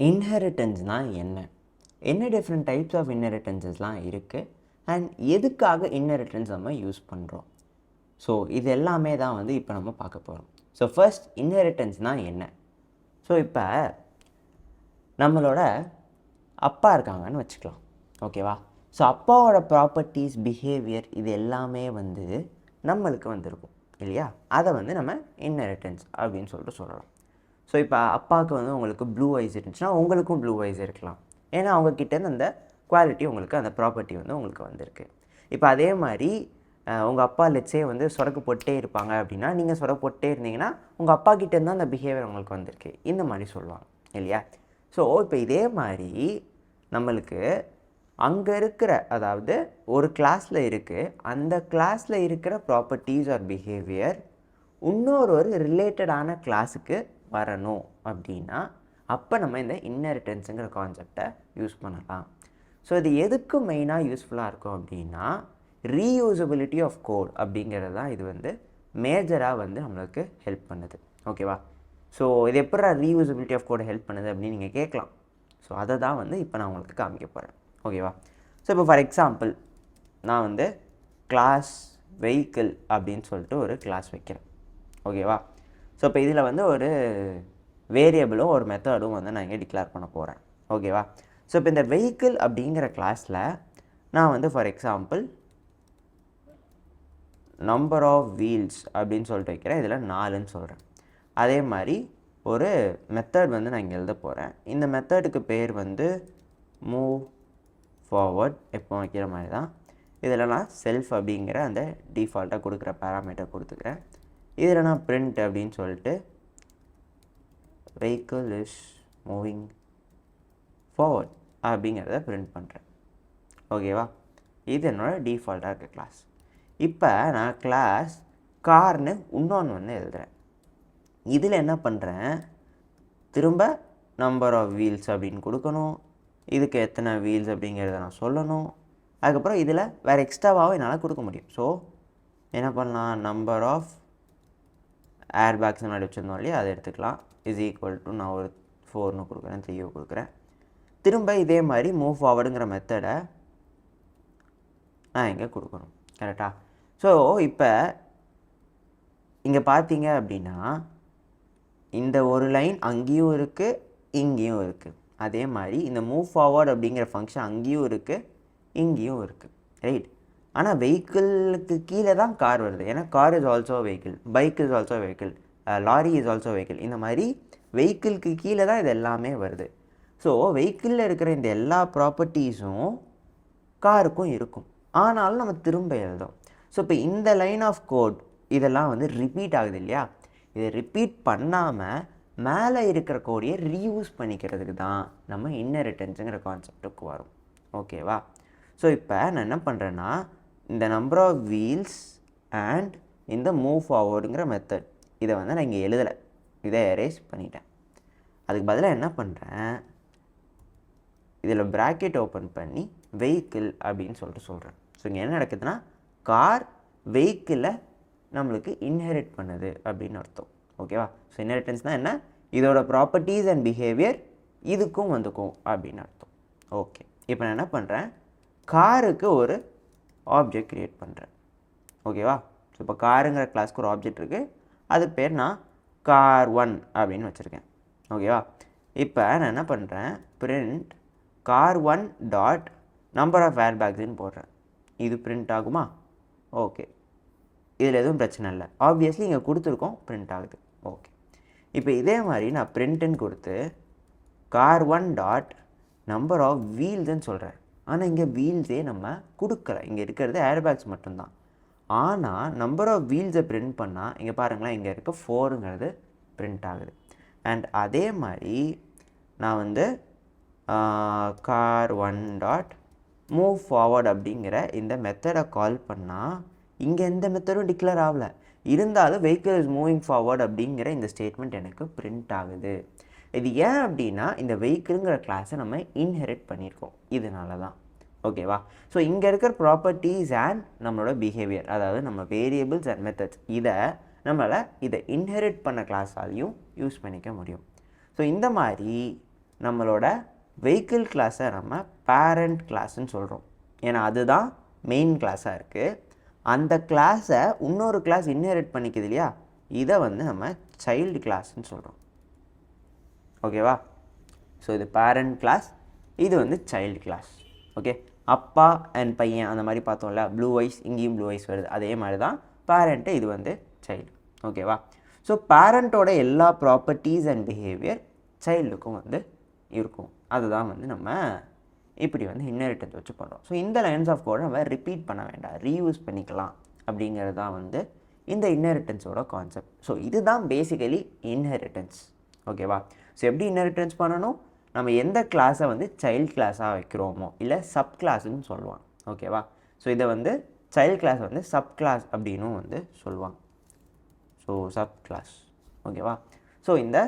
இன்ஹெரிட்டன்ஸ்னால் என்ன different types of இன்ஹெரிட்டன்ஸஸ்லாம் இருக்குது and எதுக்காக இன்ஹெரிட்டன்ஸ் நம்ம யூஸ் பண்ணுறோம். ஸோ இது எல்லாமே தான் வந்து இப்போ நம்ம பார்க்க போகிறோம். ஸோ ஃபர்ஸ்ட் இன்ஹெரிட்டன்ஸ்னால் என்ன. ஸோ இப்போ நம்மளோட அப்பா இருக்காங்கன்னு வச்சுக்கலாம், ஓகேவா. ஸோ அப்பாவோட ப்ராப்பர்ட்டிஸ், பிஹேவியர் இது எல்லாமே வந்து நம்மளுக்கு வந்துருக்கும் இல்லையா. அதை வந்து நம்ம இன்ஹெரிட்டன்ஸ் அப்படின்னு சொல்லிட்டு சொல்லலாம். ஸோ இப்போ அப்பாவுக்கு வந்து உங்களுக்கு ப்ளூ ஐஸ் இருந்துச்சுன்னா உங்களுக்கும் ப்ளூ ஐஸ் இருக்கலாம். ஏன்னா அவங்கக்கிட்டேருந்து அந்த குவாலிட்டி உங்களுக்கு, அந்த ப்ராப்பர்ட்டி வந்து உங்களுக்கு வந்திருக்கு. இப்போ அதே மாதிரி உங்கள் அப்பா லெட்ஸே வந்து சொடக்கு போட்டே இருப்பாங்க அப்படின்னா நீங்கள் சொடக்கு போட்டே இருந்தீங்கன்னா உங்கள் அப்பா கிட்டேருந்து அந்த பிஹேவியர் உங்களுக்கு வந்திருக்கு, இந்த மாதிரி சொல்லுவாங்க இல்லையா. ஸோ இப்போ இதே மாதிரி நம்மளுக்கு அங்கே இருக்கிற, அதாவது ஒரு கிளாஸில் இருக்குது, அந்த கிளாஸில் இருக்கிற ப்ராப்பர்ட்டிஸ் ஆர் பிஹேவியர் இன்னொரு ரிலேட்டடான கிளாஸுக்கு வரணும் அப்படின்னா அப்போ நம்ம இந்த இன்ஹெரிட்டன்ஸுங்கிற கான்செப்டை யூஸ் பண்ணலாம். ஸோ இது எதுக்கு மெயினாக யூஸ்ஃபுல்லாக இருக்கும் அப்படின்னா ரீயூசபிலிட்டி ஆஃப் கோட் அப்படிங்கிறது தான் இது வந்து மேஜராக வந்து நம்மளுக்கு ஹெல்ப் பண்ணுது, ஓகேவா. ஸோ இது எப்படி ரீயூசபிலிட்டி ஆஃப் கோட் ஹெல்ப் பண்ணுது அப்படின்னு நீங்கள் கேட்கலாம். ஸோ அதை தான் வந்து இப்போ நான் உங்களுக்கு காமிக்க போகிறேன், ஓகேவா. ஸோ இப்போ ஃபார் எக்ஸாம்பிள் நான் வந்து கிளாஸ் வெஹிக்கிள் அப்படின்னு சொல்லிட்டு ஒரு கிளாஸ் வைக்கிறேன், ஓகேவா. ஸோ இப்போ இதில் வந்து ஒரு வேரியபிளும் ஒரு மெத்தடும் வந்து நான் இங்கே டிக்ளேர் பண்ண போகிறேன், ஓகேவா. ஸோ இப்போ இந்த வெஹிக்கிள் அப்படிங்கிற கிளாஸில் நான் வந்து for example number of wheels அப்படின்னு சொல்லிட்டு வைக்கிறேன், இதில் 4ன்னு சொல்கிறேன். அதே மாதிரி ஒரு மெத்தட் வந்து நான் இங்கே எழுத போகிறேன். இந்த மெத்தடுக்கு பேர் வந்து மூவ் ஃபார்வர்ட், எப்போ வைக்கிற மாதிரி தான். இதில் நான் செல்ஃப் அப்படிங்கிற அந்த டிஃபால்ட்டாக கொடுக்குற பேராமீட்டர் கொடுத்துக்கிறேன். இதில் நான் பிரிண்ட் அப்படின்னு சொல்லிட்டு வெஹிக்கிள் இஸ் மூவிங் ஃபார்வர்ட் அப்படிங்கிறத பிரிண்ட் பண்ணுறேன், ஓகேவா. இது என்னோடய டிஃபால்ட்டாக இருக்க கிளாஸ். இப்போ நான் கிளாஸ் கார்னு இன்னொன்று வந்து எழுதுகிறேன். இதில் என்ன பண்ணுறேன், திரும்ப நம்பர் ஆஃப் வீல்ஸ் அப்படின்னு கொடுக்கணும், இதுக்கு எத்தனை வீல்ஸ் அப்படிங்கிறத நான் சொல்லணும். அதுக்கப்புறம் இதில் வேறு எக்ஸ்ட்ராவாகவும் என்னால் கொடுக்க முடியும். ஸோ என்ன பண்ணலாம், நம்பர் ஆஃப் ஏர் பேக்ஸ் முன்னாடி வச்சுருந்தோம் இல்லையா, அதை எடுத்துக்கலாம். இஸ் ஈக்குவல் டு நான் ஒரு 4ன்னு கொடுக்குறேன், 3 கொடுக்குறேன். திரும்ப இதே மாதிரி மூவ் ஃபார்வர்டுங்கிற மெத்தடை நான் இங்கே கொடுக்கணும், கரெக்டாக. ஸோ இப்போ இங்கே பார்த்தீங்க அப்படின்னா இந்த ஒரு லைன் அங்கேயும் இருக்குது, இங்கேயும் இருக்குது. அதே மாதிரி இந்த மூவ் ஃபார்வர்ட் அப்படிங்கிற ஃபங்க்ஷன் அங்கேயும் இருக்குது, இங்கேயும் இருக்குது, ரைட். ஆனால் வெஹிக்கிளுக்கு கீழே தான் கார் வருது, ஏன்னா car is also vehicle, bike is also vehicle, lorry is also vehicle. இந்த மாதிரி வெஹிக்கிளுக்கு கீழே தான் இது எல்லாமே வருது. ஸோ வெஹிக்கிளில் இருக்கிற இந்த எல்லா ப்ராப்பர்ட்டிஸும் காருக்கும் இருக்கும், ஆனாலும் நம்ம திரும்ப எழுதும். ஸோ இப்போ இந்த லைன் ஆஃப் கோட் இதெல்லாம் வந்து ரிப்பீட் ஆகுது இல்லையா, இதை ரிப்பீட் பண்ணாமல் மேலே இருக்கிற கோடையை ரீயூஸ் பண்ணிக்கிறதுக்கு தான் நம்ம இன்ஹெரிட்டன்ஸுங்கிற கான்செப்டுக்கு வரும், ஓகேவா. ஸோ இப்போ நான் என்ன பண்ணுறேன்னா இந்த நம்பர் ஆஃப் வீல்ஸ் அண்ட் இந்த மூவ் ஃபார்வர்டுங்கிற மெத்தட் இதை வந்து நான் இங்கே எழுதலை, இதை எரேஸ் பண்ணிட்டேன். அதுக்கு பதிலாக என்ன பண்ணுறேன், இதில் ப்ராக்கெட் ஓப்பன் பண்ணி வெஹிக்கிள் அப்படின்னு சொல்லிட்டு சொல்கிறேன். ஸோ இங்கே என்ன நடக்குதுன்னா கார் வெஹிக்கிளை நம்மளுக்கு இன்ஹெரிட் பண்ணுது அப்படின்னு அர்த்தம், ஓகேவா. ஸோ இன்ஹெரிட்டன்ஸ்னால் என்ன, இதோட ப்ராப்பர்ட்டிஸ் அண்ட் பிஹேவியர் இதுக்கும் வந்துக்கும் அப்படின்னு அர்த்தம். ஓகே, இப்போ நான் என்ன பண்ணுறேன், காருக்கு ஒரு ஆப்ஜெக்ட் க்ரியேட் பண்ணுறேன், ஓகேவா. ஸோ இப்போ காருங்கிற கிளாஸ்க்கு ஒரு ஆப்ஜெக்ட் இருக்குது, அது பேர் நான் car1 அப்படின்னு வச்சுருக்கேன், ஓகேவா. இப்போ நான் என்ன பண்ணுறேன், print car1 dot number of air பேக்ஸ்ன்னு போடுறேன். இது பிரிண்ட் ஆகுமா, ஓகே, இதில் எதுவும் பிரச்சனை இல்லை, ஆப்வியஸ்லி இங்கே கொடுத்துருக்கோம், பிரிண்ட் ஆகுது, ஓகே. இப்போ இதே மாதிரி நான் பிரிண்ட்டுன்னு கொடுத்து car1 டாட் நம்பர் ஆஃப் வீல்ஸ்ன்னு சொல்கிறேன். ஆனால் இங்கே வீல்ஸே நம்ம கொடுக்கல, இங்கே இருக்கிறது ஏர் பேக்ஸ் மட்டும்தான். ஆனால் நம்பர் ஆஃப் வீல்ஸை பிரிண்ட் பண்ணால் இங்கே பாருங்களேன், இங்கே இருக்க 4ங்கிறது பிரிண்ட் ஆகுது. அண்ட் அதே மாதிரி நான் வந்து car1 டாட் மூவ் ஃபார்வர்ட் அப்படிங்கிற இந்த மெத்தடை கால் பண்ணால் இங்கே எந்த மெத்தடும் டிக்ளேர் ஆகலை, இருந்தாலும் வெஹிக்கிள் இஸ் மூவிங் ஃபார்வர்ட் அப்படிங்கிற இந்த ஸ்டேட்மெண்ட் எனக்கு பிரிண்ட் ஆகுது. இது ஏன் அப்படின்னா இந்த வெஹிக்கிளுங்கிற கிளாஸை நம்ம இன்ஹெரிட் பண்ணியிருக்கோம், இதனால தான், ஓகேவா. ஸோ இங்கே இருக்கிற ப்ராப்பர்ட்டிஸ் அண்ட் நம்மளோட பிஹேவியர், அதாவது நம்ம வேரியபிள்ஸ் அண்ட் மெத்தட்ஸ், இதை இன்ஹெரிட் பண்ண கிளாஸாலையும் யூஸ் பண்ணிக்க முடியும். ஸோ இந்த மாதிரி நம்மளோட வெஹிக்கிள் கிளாஸை நம்ம பேரண்ட் கிளாஸ்ன்னு சொல்கிறோம். ஏன்னா அதுதான் மெயின் கிளாஸாக இருக்குது. அந்த கிளாஸை இன்னொரு கிளாஸ் இன்ஹெரிட் பண்ணிக்குது இல்லையா, இதை வந்து நம்ம சைல்டு கிளாஸ்ன்னு சொல்கிறோம். ஓகேவா? ஸோ இது பேரண்ட் கிளாஸ், இது வந்து சைல்டு கிளாஸ். ஓகே, அப்பா அண்ட் பையன் அந்த மாதிரி பார்த்தோம்ல, ப்ளூ ஐஸ், இங்கேயும் ப்ளூ ஐஸ் வருது. அதே மாதிரி தான் பேரண்ட்டு, இது வந்து சைல்டு. ஓகேவா? ஸோ பேரண்ட்டோட எல்லா ப்ராப்பர்ட்டிஸ் அண்ட் பிஹேவியர் சைல்டுக்கும் வந்து இருக்கும். அதுதான் வந்து நம்ம இப்படி வந்து இன்ஹெரிட்டன்ஸ் வச்சு பண்ணுறோம். ஸோ இந்த லைன்ஸ் ஆஃப் கோடை நம்ம ரிப்பீட் பண்ண வேண்டாம், ரீயூஸ் பண்ணிக்கலாம் அப்படிங்கிறது தான் வந்து இந்த இன்ஹெரிட்டன்ஸோட கான்செப்ட். ஸோ இதுதான் பேசிக்கலி இன்ஹெரிட்டன்ஸ். ஓகேவா? ஸோ எப்படி இன்ஹெரிட்டன்ஸ் பண்ணணும், நம்ம எந்த கிளாஸை வந்து சைல்டு கிளாஸாக வைக்கிறோமோ இல்லை சப் கிளாஸ்ன்னு சொல்லுவாங்க. ஓகேவா? ஸோ இதை வந்து சைல்டு கிளாஸ் வந்து சப் கிளாஸ் அப்படின்னும் வந்து சொல்லுவாங்க. So sub class. ஓகேவா? ஸோ இந்த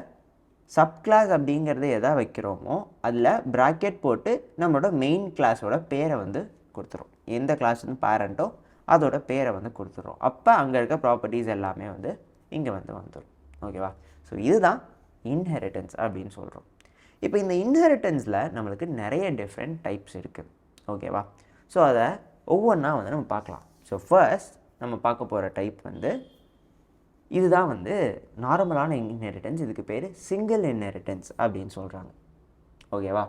சப் கிளாஸ் அப்படிங்கிறது எதை வைக்கிறோமோ அதில் ப்ராக்கெட் போட்டு நம்மளோட மெயின் கிளாஸோட பேரை வந்து கொடுத்துரும். எந்த கிளாஸ் வந்து பேரண்ட்டோ அதோட பேரை வந்து கொடுத்துரும். அப்போ அங்கே இருக்க ப்ராப்பர்ட்டிஸ் எல்லாமே வந்து இங்கே வந்து வந்துடும். ஓகேவா? ஸோ இதுதான் இன்ஹெரிட்டன்ஸ் அப்படின்னு சொல்கிறோம். இப்போ இந்த இன்ஹெரிட்டன்ஸில் நம்மளுக்கு நிறைய டிஃப்ரெண்ட் டைப்ஸ் இருக்குது. ஓகேவா? ஸோ அதை ஒவ்வொன்றா வந்து நம்ம பார்க்கலாம். ஸோ ஃபர்ஸ்ட் நம்ம பார்க்க போகிற டைப் வந்து இதுதான் வந்து நார்மலான இன்ஹெரிட்டன்ஸ். இதுக்கு பேர் சிங்கிள் இன்ஹெரிட்டன்ஸ் அப்படின்னு சொல்கிறாங்க. ஓகேவா?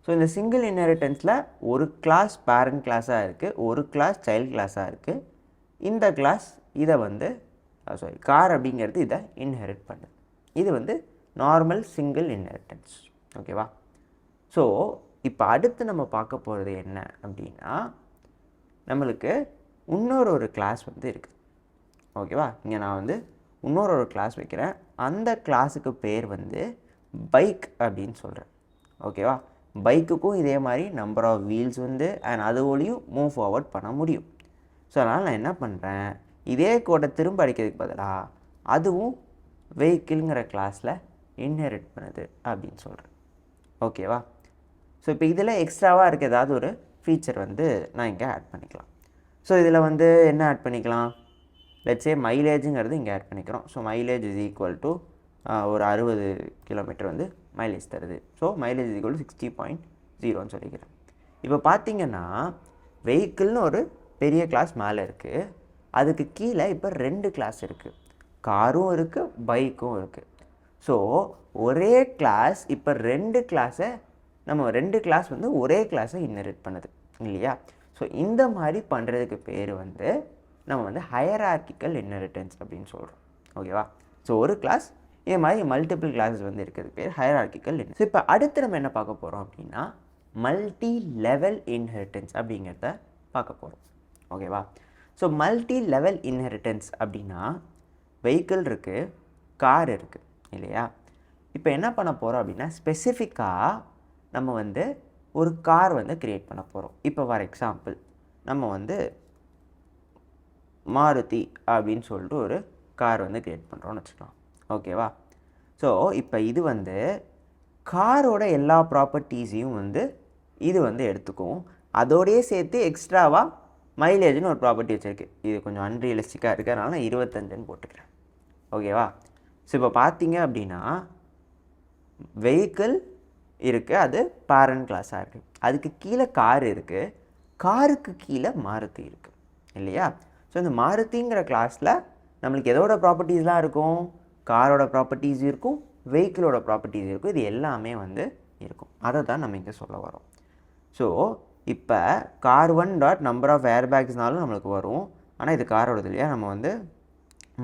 ஸோ இந்த சிங்கிள் இன்ஹெரிட்டன்ஸில் ஒரு கிளாஸ் பேரண்ட் கிளாஸாக இருக்குது, ஒரு கிளாஸ் சைல்டு கிளாஸாக இருக்குது. இந்த கிளாஸ் இதை வந்து கார் அப்படிங்கிறது இதை இன்ஹெரிட் பண்ணுது. இது வந்து நார்மல் சிங்கிள் இன்ஹெரிட்டன்ஸ். ஓகேவா? ஸோ இப்போ அடுத்து நம்ம பார்க்க போகிறது என்ன அப்படின்னா, நம்மளுக்கு இன்னொரு கிளாஸ் வந்து இருக்குது. ஓகேவா? இங்கே நான் வந்து இன்னொரு கிளாஸ் வைக்கிறேன். அந்த கிளாஸுக்கு பேர் வந்து பைக் அப்படின்னு சொல்கிறேன். ஓகேவா? பைக்குக்கும் இதே மாதிரி நம்பர் ஆஃப் வீல்ஸ் வந்து அண்ட் அதுவோடையும் மூவ் ஃபார்வர்ட் பண்ண முடியும். ஸோ அதனால் நான் என்ன பண்ணுறேன், இதே கோடை திரும்ப அடிக்கிறதுக்கு பதிலாக அதுவும் வெஹிக்கிள்ங்கிற கிளாஸில் இன்ஹெரிட் பண்ணுது அப்படின்னு சொல்கிறேன். ஓகேவா? ஸோ இப்போ இதில் எக்ஸ்ட்ராவாக இருக்க ஏதாவது ஒரு ஃபீச்சர் வந்து நான் இங்கே ஆட் பண்ணிக்கலாம். ஸோ இதில் வந்து என்ன ஆட் பண்ணிக்கலாம், லெட்ஸே மைலேஜுங்கிறது இங்கே ஆட் பண்ணிக்கிறோம். So mileage is equal to ஒரு 60 கிலோமீட்டர் வந்து மைலேஜ் தருது. So mileage is equal to 60.0ன்னு சொல்லிக்கிறேன். இப்போ பார்த்தீங்கன்னா வெஹிக்கிள்னு ஒரு பெரிய கிளாஸ் மேலே இருக்குது, அதுக்கு கீழே இப்போ 2 கிளாஸ் இருக்குது, காரும் இருக்குது பைக்கும் இருக்குது. ஸோ ஒரே கிளாஸ் இப்போ 2 கிளாஸை நம்ம 2 கிளாஸ் வந்து ஒரே கிளாஸை இன்ஹெரிட் பண்ணுது இல்லையா? ஸோ இந்த மாதிரி பண்ணுறதுக்கு பேர் வந்து நம்ம வந்து ஹையரார்கிக்கல் இன்ஹெரிட்டன்ஸ் அப்படின்னு சொல்கிறோம். ஓகேவா? ஸோ ஒரு கிளாஸ் இதே மாதிரி மல்டிபிள் கிளாஸஸ் வந்து இருக்கிறது பேர் ஹையரார்கிக்கல். ஸோ இப்போ அடுத்து நம்ம என்ன பார்க்க போகிறோம் அப்படின்னா மல்டி லெவல் இன்ஹெரிட்டன்ஸ் அப்படிங்கிறத பார்க்க போகிறோம். ஓகேவா? ஸோ மல்டி லெவல் இன்ஹெரிட்டன்ஸ் அப்படின்னா வெஹிக்கிள் இருக்குது, கார் இருக்குது இல்லையா? இப்போ என்ன பண்ண போகிறோம் அப்படின்னா ஸ்பெசிஃபிக்காக நம்ம வந்து ஒரு கார் வந்து க்ரியேட் பண்ண போகிறோம். இப்போ ஃபார் எக்ஸாம்பிள் நம்ம வந்து மாருதி அப்படின்னு சொல்லிட்டு ஒரு கார் வந்து க்ரியேட் பண்ணுறோன்னு வச்சுக்கலாம். ஓகேவா? ஸோ இப்போ இது வந்து காரோட எல்லா ப்ராப்பர்ட்டிஸையும் வந்து இது வந்து எடுத்துக்கும். அதோடையே சேர்த்து எக்ஸ்ட்ராவாக மைலேஜ்னு ஒரு ப்ராப்பர்ட்டி வச்சுருக்கு. இது கொஞ்சம் அன்ரியலிஸ்டிக்காக இருக்குது, அதனால் நான் 25ன்னு போட்டுக்கிறேன். ஓகேவா? ஸோ இப்போ பார்த்தீங்க அப்படின்னா வெஹிக்கிள் இருக்குது, அது பேரண்ட் கிளாஸாக இருக்குது. அதுக்கு கீழே கார் இருக்குது, காருக்கு கீழே மாருதி இருக்குது இல்லையா? ஸோ இந்த மாருதிங்கிற கிளாஸில் நம்மளுக்கு எதோட ப்ராப்பர்ட்டிஸ்லாம் இருக்கும், காரோட ப்ராப்பர்ட்டிஸ் இருக்கும், வெஹிக்கிளோட ப்ராப்பர்ட்டிஸ் இருக்கும், இது எல்லாமே வந்து இருக்கும். அதை தான் நம்ம இங்கே சொல்ல வரோம். ஸோ இப்போ car 1 dot number of air பேக்ஸ்னாலும் நம்மளுக்கு வரும், ஆனால் இது காரோடது இல்லையா, நம்ம வந்து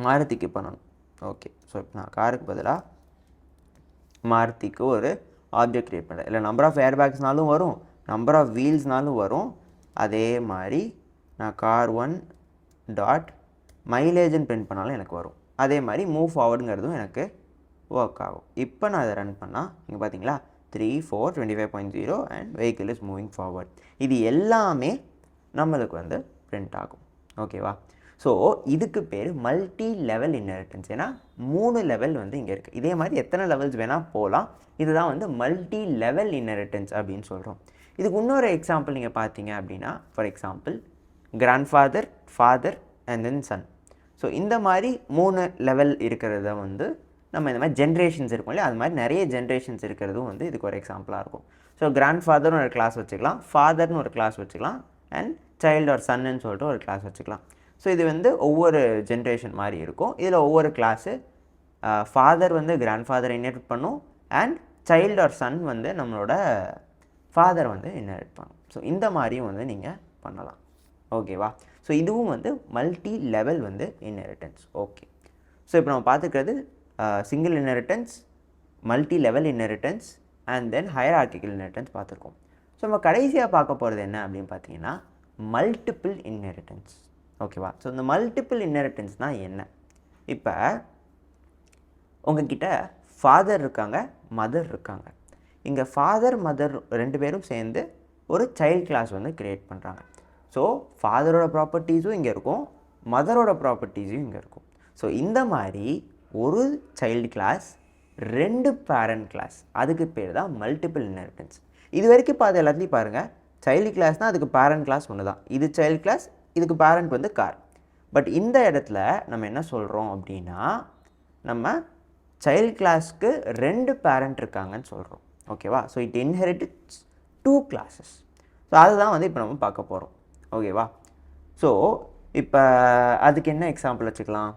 மாருதிக்கு பண்ணணும். ஓகே, ஸோ இப்போ நான் காருக்கு பதிலாக மாருதிக்கு ஒரு ஆப்ஜெக்ட் க்ரியேட் பண்ணுறேன். இல்லை நம்பர் ஆஃப் ஏர் பேக்ஸ்னாலும் வரும், நம்பர் ஆஃப் வீல்ஸ்னாலும் வரும். அதே மாதிரி நான் கார் 1 டாட் மைலேஜ்னு பிரிண்ட் பண்ணாலும் எனக்கு வரும். அதே மாதிரி மூவ் ஃபார்வர்டுங்கிறதும் எனக்கு ஒர்க் ஆகும். இப்போ நான் அதை ரன் பண்ணால் இங்கே பார்த்தீங்களா 3, 4, 25.0 and vehicle is moving forward. இது எல்லாமே நம்மளுக்கு வந்து பிரிண்ட் ஆகும். ஓகேவா? ஸோ இதுக்கு பேர் மல்டி லெவல் இன்ஹெரிட்டன்ஸ். ஏன்னா 3 லெவல் வந்து இங்கே இருக்குது. இதே மாதிரி எத்தனை லெவல்ஸ் வேணால் போகலாம். இதுதான் வந்து மல்டி லெவல் இன்ஹெரிட்டன்ஸ் அப்படின்னு சொல்கிறோம். இதுக்கு இன்னொரு எக்ஸாம்பிள் நீங்கள் பார்த்தீங்க அப்படின்னா for example grandfather, father and then son. So இந்த மாதிரி 3 லெவல் இருக்கிறத வந்து நம்ம இந்த மாதிரி ஜென்ரேஷன்ஸ் இருக்கும் இல்லையா, அது மாதிரி நிறைய ஜென்ரேஷன்ஸ் இருக்கிறதும் வந்து இதுக்கு ஒரு எக்ஸாம்பிளாக இருக்கும். ஸோ கிராண்ட் ஃபாதர்னு ஒரு கிளாஸ் வச்சுக்கலாம், ஃபாதர்னு ஒரு கிளாஸ் வச்சுக்கலாம், அண்ட் சைல்டு ஒரு சன்னு சொல்லிட்டு ஒரு கிளாஸ் வச்சுக்கலாம். ஸோ இது வந்து ஒவ்வொரு ஜென்ரேஷன் மாதிரி இருக்கும். இதில் ஒவ்வொரு கிளாஸு ஃபாதர் வந்து கிராண்ட் ஃபாதர் இன்ஹெரிட் பண்ணும், அண்ட் சைல்டு ஒரு சன் வந்து நம்மளோட ஃபாதர் வந்து இன்ஹெரிட் பண்ணும். ஸோ இந்த மாதிரியும் வந்து நீங்கள் பண்ணலாம். ஓகேவா? ஸோ இதுவும் வந்து மல்டி லெவல் வந்து இன்ஹெரிட்டன்ஸ். ஓகே, ஸோ இப்போ நம்ம பார்த்துக்கிறது single inheritance, multi level inheritance and then hierarchical inheritance பார்த்துருக்கோம். ஸோ நம்ம கடைசியாக பார்க்க போகிறது என்ன அப்படின்னு பார்த்தீங்கன்னா மல்டிபிள் இன்ஹெரிட்டன்ஸ். ஓகேவா? ஸோ இந்த மல்டிபிள் இன்ஹெரிட்டன்ஸ்னால் என்ன? இப்போ உங்ககிட்ட ஃபாதர் இருக்காங்க, மதர் இருக்காங்க. இங்கே ஃபாதர் மதர் ரெண்டு பேரும் சேர்ந்து ஒரு சைல்ட் கிளாஸ் வந்து க்ரியேட் பண்ணுறாங்க. ஸோ ஃபாதரோட ப்ராப்பர்ட்டிஸும் இங்கே இருக்கும், மதரோட ப்ராப்பர்ட்டிஸும் இங்கே இருக்கும். ஸோ இந்த மாதிரி ஒரு சைல்டு கிளாஸ், ரெண்டு பேரண்ட் கிளாஸ், அதுக்கு பேர் தான் மல்டிபிள் இன்ஹெரிட்டன்ஸ். இது வரைக்கும் பார்த்து எல்லாத்துலேயும் பாருங்கள், சைல்டு கிளாஸ்னால் அதுக்கு பேரண்ட் கிளாஸ் ஒன்று தான். இது சைல்டு கிளாஸ், இதுக்கு பேரண்ட் வந்து கார். பட் இந்த இடத்துல நம்ம என்ன சொல்கிறோம் அப்படின்னா, நம்ம சைல்டு கிளாஸ்க்கு ரெண்டு பேரண்ட் இருக்காங்கன்னு சொல்கிறோம். ஓகேவா? So it inherits two classes. So அதுதான் வந்து இப்போ நம்ம பார்க்க போகிறோம். ஓகேவா? ஸோ இப்போ அதுக்கு என்ன எக்ஸாம்பிள் வச்சுக்கலாம்?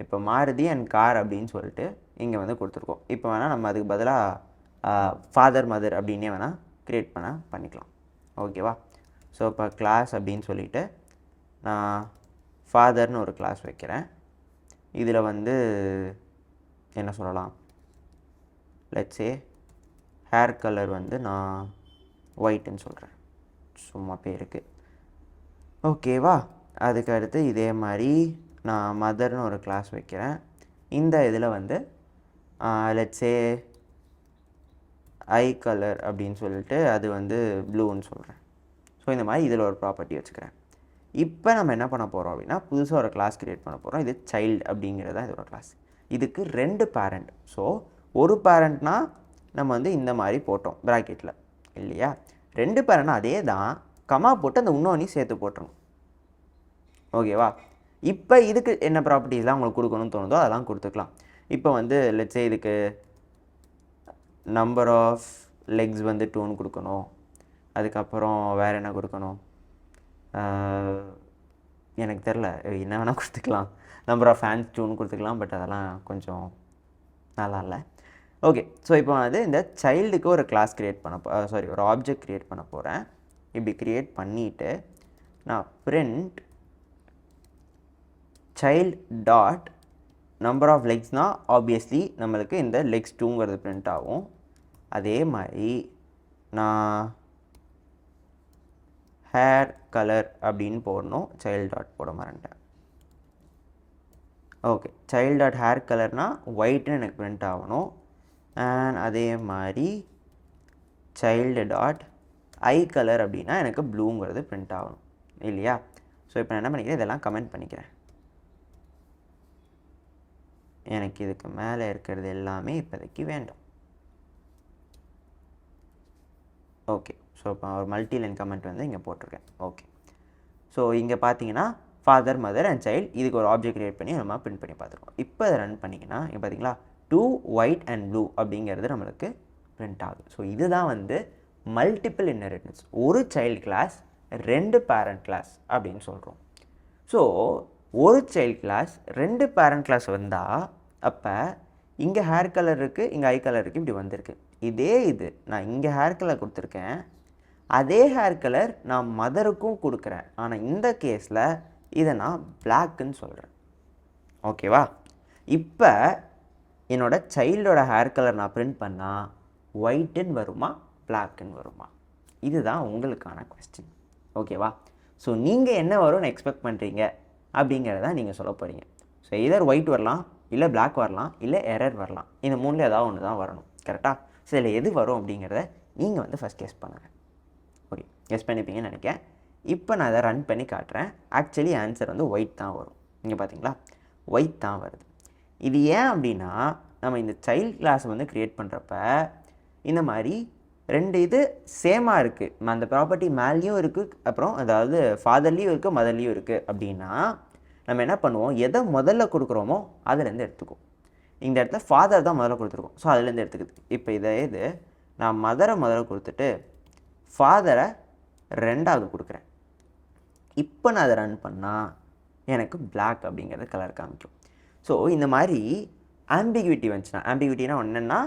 இப்போ மாருதி அண்ட் கார் அப்படின்னு சொல்லிட்டு இங்கே வந்து கொடுத்துருக்கோம். இப்போ வேணால் நம்ம அதுக்கு பதிலாக ஃபாதர் மதர் அப்படின்னே வேணால் க்ரியேட் பண்ணிக்கலாம். ஓகேவா? ஸோ இப்போ கிளாஸ் அப்படின்னு சொல்லிவிட்டு நான் ஃபாதர்னு ஒரு கிளாஸ் வைக்கிறேன். இதில் வந்து என்ன சொல்லலாம், லெட்ஸே ஹேர் கலர் வந்து நான் ஒயிட்டுன்னு சொல்கிறேன், சும்மா பேருக்கு. ஓகேவா? அதுக்கு அடுத்து இதே மாதிரி நான் மதர்னு ஒரு கிளாஸ் வைக்கிறேன். இந்த இதில் வந்து லெட்ஸே ஐ கலர் அப்படின்னு சொல்லிட்டு அது வந்து ப்ளூன்னு சொல்கிறேன். ஸோ இந்த மாதிரி இதில் ஒரு ப்ராப்பர்ட்டி வச்சுக்கிறேன். இப்போ நம்ம என்ன பண்ண போகிறோம் அப்படின்னா புதுசாக ஒரு கிளாஸ் க்ரியேட் பண்ண போகிறோம். இது சைல்டு அப்படிங்கிறது தான் இதோட கிளாஸ். இதுக்கு ரெண்டு பேரண்ட். ஸோ ஒரு பேரண்ட்னால் நம்ம வந்து இந்த மாதிரி போட்டோம் ப்ராக்கெட்டில் இல்லையா. ரெண்டு பேரண்ட்னா அதே தான், கமா போட்டு அந்த இன்னொன்றையும் சேர்த்து போட்டுருணும். ஓகேவா? இப்போ இதுக்கு என்ன ப்ராப்பர்ட்டிஸ்லாம் உங்களுக்கு கொடுக்கணும்னு தோணுதோ அதெல்லாம் கொடுத்துக்கலாம். இப்போ வந்து லெட்ஸே இதுக்கு நம்பர் ஆஃப் லெக்ஸ் வந்து 2ன்னு கொடுக்கணும். அதுக்கப்புறம் வேறு என்ன கொடுக்கணும், எனக்கு தெரில, என்ன வேணால் கொடுத்துக்கலாம். நம்பர் ஆஃப் ஃபேன்ஸ் 2ன்னு கொடுத்துக்கலாம். பட் அதெல்லாம் கொஞ்சம் நல்லா இல்லை. ஓகே, ஸோ இப்போ வந்து இந்த சைல்டுக்கு ஒரு கிளாஸ் க்ரியேட் ஒரு ஆப்ஜெக்ட் க்ரியேட் பண்ண போகிறேன். இப்படி க்ரியேட் பண்ணிவிட்டு நான் print child dot number of லெக்ஸ்னால் ஆப்வியஸ்லி நம்மளுக்கு இந்த லெக்ஸ் 2ங்கிறது பிரிண்ட் ஆகும். அதே மாதிரி நான் ஹேர் கலர் அப்படின்னு போடணும், சைல்டு டாட் போட மறந்துட்டேன். ஓகே, சைல்டு டாட் ஹேர் கலர்னால் ஒயிட்னு எனக்கு பிரிண்ட் ஆகணும். அண்ட் அதே மாதிரி சைல்டு டாட் ஐ கலர் அப்படின்னா எனக்கு ப்ளூங்கிறது பிரிண்ட் ஆகணும் இல்லையா. ஸோ இப்போ நான் என்ன பண்ணிக்கிறேன், இதெல்லாம் கமெண்ட் பண்ணிக்கிறேன். எனக்கு இதுக்கு மேலே இருக்கிறது எல்லாமே இப்போதைக்கு வேண்டாம். ஓகே, ஸோ இப்போ ஒரு மல்டி லைன் கமெண்ட் வந்து இங்கே போட்டிருக்கேன். ஓகே, ஸோ இங்கே பார்த்தீங்கன்னா ஃபாதர் மதர் அண்ட் சைல்டு இதுக்கு ஒரு ஆப்ஜெக்ட் க்ரியேட் பண்ணி நம்ம பிரிண்ட் பண்ணி பார்த்துருக்கோம். இப்போ அதை ரன் பண்ணிங்கன்னா இங்கே பார்த்தீங்களா 2 ஒயிட் அண்ட் ப்ளூ அப்படிங்கிறது நம்மளுக்கு பிரிண்ட் ஆகுது. ஸோ இதுதான் வந்து மல்டிபிள் இன்ஹெரிட்டன்ஸ். ஒரு சைல்டு கிளாஸ், ரெண்டு பேரண்ட் கிளாஸ் அப்படின்னு சொல்கிறோம். ஸோ ஒரு சைல்டு கிளாஸ், ரெண்டு பேரண்ட் கிளாஸ் வந்தால் அப்போ இங்கே ஹேர் கலர் இருக்குது, இங்கே ஐ கலர் இருக்குது, இப்படி வந்திருக்கு. இதே இது நான் இங்கே ஹேர் கலர் கொடுத்துருக்கேன், அதே ஹேர் கலர் நான் மதருக்கும் கொடுக்குறேன். ஆனால் இந்த கேஸில் இதை நான் பிளாக்குன்னு சொல்கிறேன். ஓகேவா? இப்போ என்னோடய சைல்டோட ஹேர் கலர் நான் பிரிண்ட் பண்ணால் ஒயிட்டுன்னு வருமா, பிளாக்குன்னு வருமா? இதுதான் உங்களுக்கான கொஸ்டின். ஓகேவா? ஸோ நீங்கள் என்ன வரும்னு எக்ஸ்பெக்ட் பண்ணுறீங்க அப்படிங்கிறத நீங்கள் சொல்ல போகிறீங்க. ஸோ எதர் ஒயிட் வரலாம், இல்லை பிளாக் வரலாம், இல்லை எரர் வரலாம். இந்த மூணில் ஏதாவது ஒன்று தான் வரணும். கரெக்டாக? ஸோ இதில் எது வரும் அப்படிங்கிறத நீங்கள் வந்து ஃபஸ்ட் கெஸ் பண்ணுங்கள். ஓகே, கெஸ் பண்ணிப்பீங்கன்னு நினைக்கிறேன். இப்போ நான் அதை ரன் பண்ணி காட்டுறேன். ஆக்சுவலி ஆன்சர் வந்து ஒயிட் தான் வரும். இங்கே பார்த்தீங்களா, ஒயிட் தான் வருது. இது ஏன் அப்படின்னா நம்ம இந்த சைல்டு கிளாஸ் வந்து க்ரியேட் பண்ணுறப்ப இந்த மாதிரி ரெண்டு இது சேமாக இருக்குது. அந்த ப்ராப்பர்ட்டி மேலேயும் இருக்குது, அப்புறம் அதாவது ஃபாதர்லேயும் இருக்குது, மதர்லேயும் இருக்குது அப்படின்னா நம்ம என்ன பண்ணுவோம், எதை முதல்ல கொடுக்குறோமோ அதுலேருந்து எடுத்துக்குவோம். இந்த இடத்துல ஃபாதர் தான் முதல்ல கொடுத்துருக்கோம். ஸோ அதுலேருந்து எடுத்துக்குது. இப்போ இது நான் மதரை முதல்ல கொடுத்துட்டு ஃபாதரை 2வது கொடுக்குறேன். இப்போ நான் அதை ரன் பண்ணால் எனக்கு பிளாக் அப்படிங்கிறது கலர் காமிக்கும். ஸோ இந்த மாதிரி ஆம்பிகுவிட்டி வந்துச்சுன்னா, ஆம்பிகுவிட்டினா என்னென்னா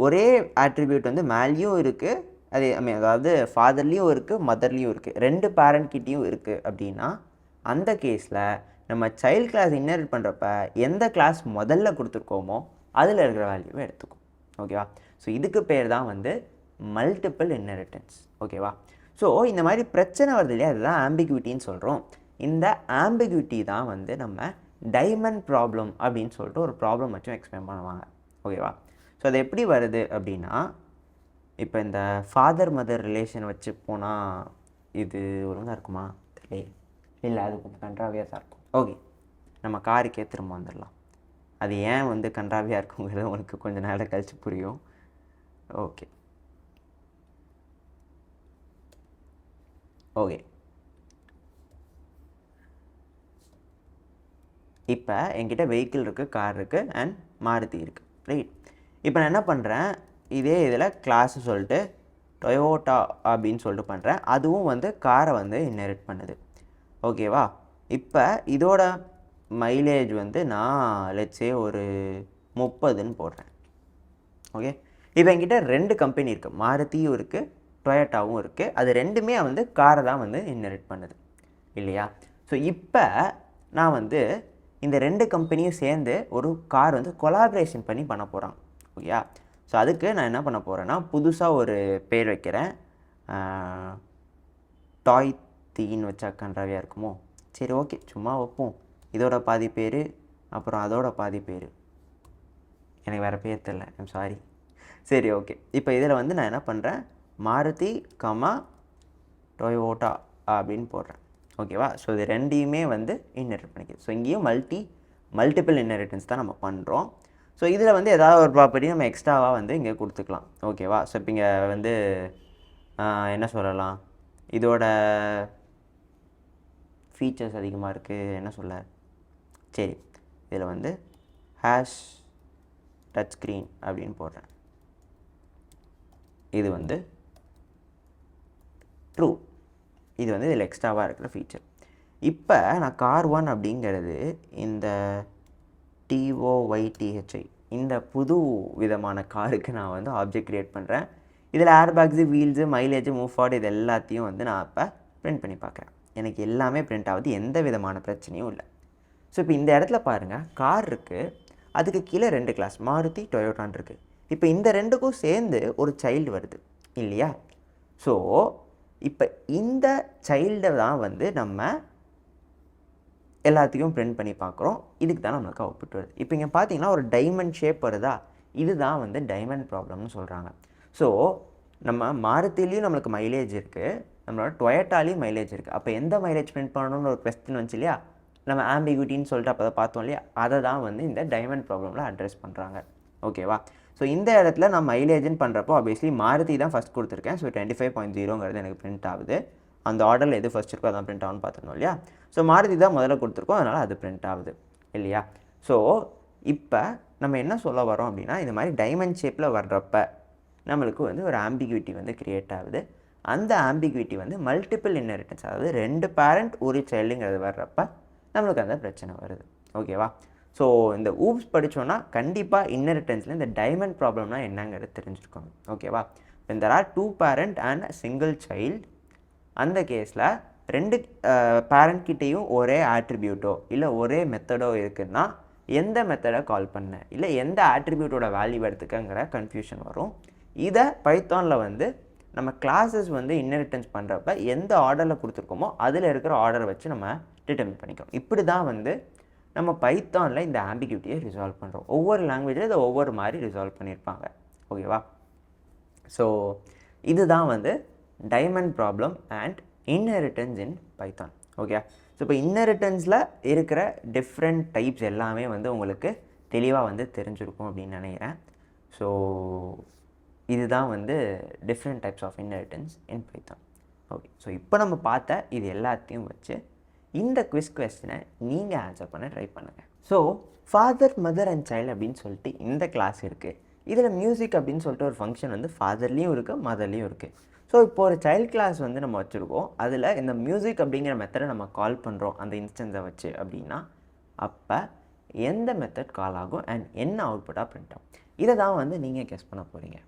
ஒரே ஆட்ரிபியூட் வந்து மேலேயும் இருக்குது, அதே அதாவது ஃபாதர்லேயும் இருக்குது, மதர்லேயும் இருக்குது, 2 பேரண்ட் கிட்டேயும் இருக்குது அப்படின்னா அந்த கேஸில் நம்ம சைல்டு கிளாஸ் இன்ஹெரிட் பண்ணுறப்ப எந்த கிளாஸ் முதல்ல கொடுத்துருக்கோமோ அதில் இருக்கிற வேல்யூவை எடுத்துக்கும். ஓகேவா? ஸோ இதுக்கு பேர் தான் வந்து மல்டிபிள் இன்ஹெரிட்டன்ஸ். ஓகேவா? ஸோ இந்த மாதிரி பிரச்சனை வருது இல்லையா, அதுதான் ஆம்பிகுவிட்டின்னு சொல்கிறோம். இந்த ஆம்பிகுவிட்டி தான் வந்து நம்ம டைமண்ட் ப்ராப்ளம் அப்படின்னு சொல்லிட்டு ஒரு ப்ராப்ளம் வச்சும் எக்ஸ்பிளைன் பண்ணுவாங்க. ஓகேவா? ஸோ அது எப்படி வருது அப்படின்னா, இப்போ இந்த ஃபாதர் மதர் ரிலேஷன் வச்சு போனால் இது ஒழுங்காக இருக்குமா தெரியல, இல்லை அது கொஞ்சம் கண்ட்ராவியஸாக இருக்கும். ஓகே, நம்ம காருக்கே திரும்ப வந்துடலாம். அது ஏன் வந்து கண்ட்ராவியாக இருக்குங்கிறது உங்களுக்கு கொஞ்சம் நேரம் கழிச்சு புரியும். ஓகே ஓகே இப்போ என்கிட்ட வெஹிக்கிள் இருக்குது, கார் இருக்குது அண்ட் மாருதி இருக்குது, ரைட்? இப்போ நான் என்ன பண்ணுறேன், இதே இதில் கிளாஸ் சொல்லிட்டு டொயோட்டா அப்படின்னு சொல்லிட்டு பண்ணுறேன். அதுவும் வந்து காரை வந்து இன்ஹெரிட் பண்ணுது. ஓகேவா? இப்போ இதோட மைலேஜ் வந்து நான் லெட்ஸே ஒரு 30ன்னு போடுறேன். ஓகே, இப்போ என்கிட்ட 2 கம்பெனி இருக்குது, மாருதியும் இருக்குது, டொயோட்டாவும் இருக்குது. அது ரெண்டுமே வந்து காரை தான் வந்து இன்ஹெரிட் பண்ணுது இல்லையா? ஸோ இப்போ நான் வந்து இந்த 2 கம்பெனியும் சேர்ந்து ஒரு கார் வந்து கொலாபரேஷன் பண்ணி பண்ண போகிறாங்க. ஓகேயா? ஸோ அதுக்கு நான் என்ன பண்ண போகிறேன்னா, புதுசாக ஒரு பேர் வைக்கிறேன். டாய் தீன்னு வச்சா கன்றாவியாக இருக்குமோ? சரி ஓகே, சும்மா வைப்போம். இதோட பாதி பேர், அப்புறம் அதோட பாதி பேர், எனக்கு வேறு பேர் தெரில, ஐம் சாரி. சரி ஓகே, இப்போ இதில் வந்து நான் என்ன பண்ணுறேன், மாருதி டொயோட்டா அப்படின்னு போடுறேன். ஓகேவா? ஸோ இது ரெண்டையுமே வந்து இன்ஹெரிட் பண்ணிக்குது. ஸோ இங்கேயும் மல்டிபிள் இன்ஹெரிட்டன்ஸ் தான் நம்ம பண்ணுறோம். ஸோ இதில் வந்து ஏதாவது ஒரு ப்ராப்பர்ட்டி நம்ம எக்ஸ்ட்ராவாக வந்து இங்கே கொடுத்துக்கலாம். ஓகேவா? ஸோ இப்போ இங்கே வந்து என்ன சொல்லலாம், இதோட ஃபீச்சர்ஸ் அதிகமாக இருக்குது, என்ன சொல்ல, சரி இதில் வந்து ஹேஷ் டச் ஸ்க்ரீன் அப்படின்னு போடுறேன். இது வந்து ட்ரூ. இது வந்து இதில் எக்ஸ்ட்ராவாக இருக்கிற ஃபீச்சர். இப்போ நான் கார் 1 அப்படிங்கிறது இந்த TOYTHI இந்த புது விதமான காருக்கு நான் வந்து ஆப்ஜெக்ட் க்ரியேட் பண்ணுறேன். இதில் ஏர்பேக்ஸு, வீல்ஸு, மைலேஜ், மூவ் ஃபார்வர்டு இது எல்லாத்தையும் வந்து நான் இப்போ பிரிண்ட் பண்ணி பார்க்குறேன். எனக்கு எல்லாமே பிரிண்ட் ஆகுது, எந்த விதமான பிரச்சனையும் இல்லை. ஸோ இப்போ இந்த இடத்துல பாருங்கள், கார் இருக்குது, அதுக்கு கீழே 2 கிளாஸ் மாருதி டொயோட்டான் இருக்குது. இப்போ இந்த 2க்கும் சேர்ந்து ஒரு சைல்டு வருது இல்லையா? ஸோ இப்போ இந்த சைல்டை தான் வந்து நம்ம எல்லாத்தையும் பிரிண்ட் பண்ணி பார்க்குறோம். இதுக்கு தான் நம்மளுக்கு அவுட்புட் வருது. இப்போ இங்கே பார்த்தீங்கன்னா ஒரு டைமண்ட் ஷேப் வருதா, இதுதான் வந்து டைமண்ட் ப்ராப்ளம்னு சொல்கிறாங்க. ஸோ நம்ம மாருதிலையும் நம்மளுக்கு மைலேஜ் இருக்குது, நம்மளோட டொயோட்டாலையும் மைலேஜ் இருக்குது. அப்போ எந்த மைலேஜ் பிரிண்ட் பண்ணணும்னு ஒரு கொஸ்டின் வந்துச்சு இல்லையா, நம்ம ஆம்பிகுவிட்டின்னு சொல்லிட்டு அப்போ தான் பார்த்தோம் இல்லையா, அதை தான் வந்து இந்த டைமண்ட் ப்ராப்ளமில் அட்ரெஸ் பண்ணுறாங்க. ஓகேவா? ஸோ இந்த இடத்துல நான் மைலேஜ்னு பண்ணுறப்போ ஆப்வியஸ்லி மாருதி தான் ஃபஸ்ட் கொடுத்துருக்கேன். ஸோ 25.0ங்கிறது எனக்கு பிரிண்ட் ஆகுது. அந்த ஆர்டரில் எது ஃபஸ்ட் இருக்கோ அதான் பிரிண்ட் ஆகும்னு பார்த்துருந்தோம் இல்லையா? ஸோ மாருதி தான் முதல்ல கொடுத்துருக்கோம், அதனால் அது பிரிண்ட் ஆகுது இல்லையா? ஸோ இப்போ நம்ம என்ன சொல்ல வரோம் அப்படின்னா, இந்த மாதிரி டைமண்ட் ஷேப்பில் வர்றப்ப நம்மளுக்கு வந்து ஒரு ஆம்பிகுவிட்டி வந்து க்ரியேட் ஆகுது. அந்த ஆம்பிகுவிட்டி வந்து மல்டிபிள் இன்ஹெரிட்டன்ஸ், அதாவது 2 பேரண்ட் ஒரு சைல்டுங்கிறது வர்றப்ப நம்மளுக்கு அந்த பிரச்சனை வருது. ஓகேவா? ஸோ இந்த ஊப்ஸ் படித்தோன்னா கண்டிப்பாக இன்ஹெரிட்டன்ஸில் இந்த டைமண்ட் ப்ராப்ளம்னா என்னங்கிறது தெரிஞ்சுருக்கணும். ஓகேவா? when there are 2 parent and a single child, அந்த கேஸில் 2 பேரண்ட் கிட்டேயும் ஒரே ஆட்ரிபியூட்டோ இல்லை ஒரே மெத்தடோ இருக்குன்னா எந்த மெத்தடை கால் பண்ண, இல்லை எந்த ஆட்ரிபியூட்டோட வேல்யூ எடுத்துக்கங்கிற கன்ஃபியூஷன் வரும். இதை பைத்தானில் வந்து நம்ம கிளாஸஸ் வந்து இன்ஹெரிட்டன்ஸ் பண்ணுறப்ப எந்த ஆர்டரில் கொடுத்துருக்கோமோ அதில் இருக்கிற ஆர்டரை வச்சு நம்ம டிட்டர்மின் பண்ணிக்கிறோம். இப்படி தான் வந்து நம்ம பைத்தானில் இந்த ஆம்பிகுவிட்டியை ரிசால்வ் பண்ணுறோம். ஒவ்வொரு லாங்குவேஜில் இதை ஒவ்வொரு மாதிரி ரிசால்வ் பண்ணியிருப்பாங்க. ஓகேவா? ஸோ இதுதான் வந்து diamond problem and inheritance in Python. Okay, so இப்போ இன்ஹெரிட்டன்ஸில் இருக்கிற டிஃப்ரெண்ட் டைப்ஸ் எல்லாமே வந்து உங்களுக்கு தெளிவாக வந்து தெரிஞ்சிருக்கும் அப்படின்னு நினைக்கிறேன். ஸோ இதுதான் வந்து different types of inheritance in Python. Okay, so இப்போ நம்ம பார்த்த இது எல்லாத்தையும் வச்சு இந்த குவிஸ் கொஸ்டினை நீங்கள் ஆன்சர் பண்ண ட்ரை பண்ணுங்கள். So father, mother and child அப்படின்னு சொல்லிட்டு இந்த கிளாஸ் இருக்குது. இதில் மியூசிக் அப்படின்னு சொல்லிட்டு ஒரு ஃபங்க்ஷன் வந்து ஃபாதர்லேயும் இருக்குது, மதர்லேயும் இருக்குது. ஸோ இப்போ ஒரு சைல்டு கிளாஸ் வந்து நம்ம வச்சுருக்கோம். அதில் இந்த மியூசிக் அப்படிங்கிற மெத்தடை நம்ம கால் பண்ணுறோம் அந்த இன்ஸ்டன்ஸை வச்சு அப்படின்னா, அப்போ எந்த மெத்தட் கால் ஆகும் அண்ட் என்ன அவுட்புட்டாக பிரிண்ட் ஆகும், இதை தான் வந்து நீங்கள் கெஸ் பண்ண போகிறீங்க.